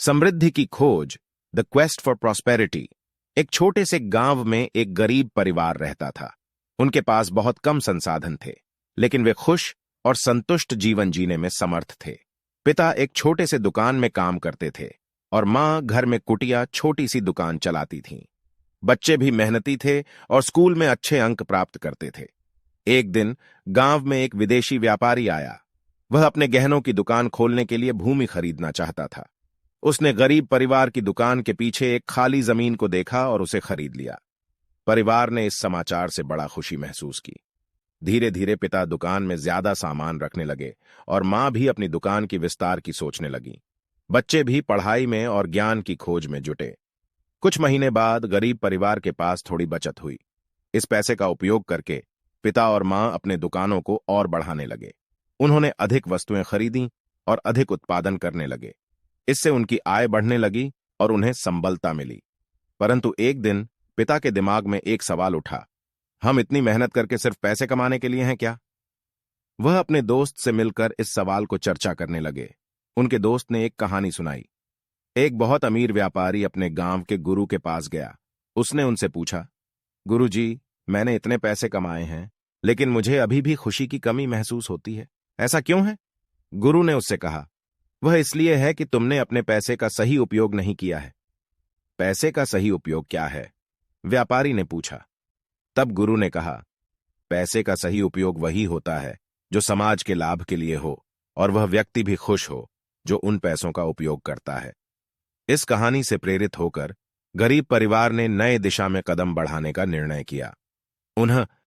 समृद्धि की खोज, the quest for prosperity. एक छोटे से गांव में एक गरीब परिवार रहता था। उनके पास बहुत कम संसाधन थे, लेकिन वे खुश और संतुष्ट जीवन जीने में समर्थ थे। पिता एक छोटे से दुकान में काम करते थे और मां घर में कुटिया छोटी सी दुकान चलाती थीं। बच्चे भी मेहनती थे और स्कूल में अच्छे अंक प्राप्त करते थे। एक दिन गांव में एक विदेशी व्यापारी आया। वह अपने गहनों की दुकान खोलने के लिए भूमि खरीदना चाहता था। उसने गरीब परिवार की दुकान के पीछे एक खाली जमीन को देखा और उसे खरीद लिया। परिवार ने इस समाचार से बड़ा खुशी महसूस की। धीरे धीरे पिता दुकान में ज्यादा सामान रखने लगे और मां भी अपनी दुकान की विस्तार की सोचने लगी। बच्चे भी पढ़ाई में और ज्ञान की खोज में जुटे। कुछ महीने बाद गरीब परिवार के पास थोड़ी बचत हुई। इस पैसे का उपयोग करके पिता और मां अपने दुकानों को और बढ़ाने लगे। उन्होंने अधिक वस्तुएं खरीदी और अधिक उत्पादन करने लगे। इससे उनकी आय बढ़ने लगी और उन्हें संबलता मिली। परंतु एक दिन पिता के दिमाग में एक सवाल उठा, हम इतनी मेहनत करके सिर्फ पैसे कमाने के लिए हैं क्या? वह अपने दोस्त से मिलकर इस सवाल को चर्चा करने लगे। उनके दोस्त ने एक कहानी सुनाई। एक बहुत अमीर व्यापारी अपने गांव के गुरु के पास गया। उसने उनसे पूछा, गुरुजी, मैंने इतने पैसे कमाए हैं, लेकिन मुझे अभी भी खुशी की कमी महसूस होती है। ऐसा क्यों है? गुरु ने उससे कहा, वह इसलिए है कि तुमने अपने पैसे का सही उपयोग नहीं किया है। पैसे का सही उपयोग क्या है? व्यापारी ने पूछा। तब गुरु ने कहा, पैसे का सही उपयोग वही होता है जो समाज के लाभ के लिए हो और वह व्यक्ति भी खुश हो जो उन पैसों का उपयोग करता है। इस कहानी से प्रेरित होकर गरीब परिवार ने नए दिशा में कदम बढ़ाने का निर्णय किया। उन्हें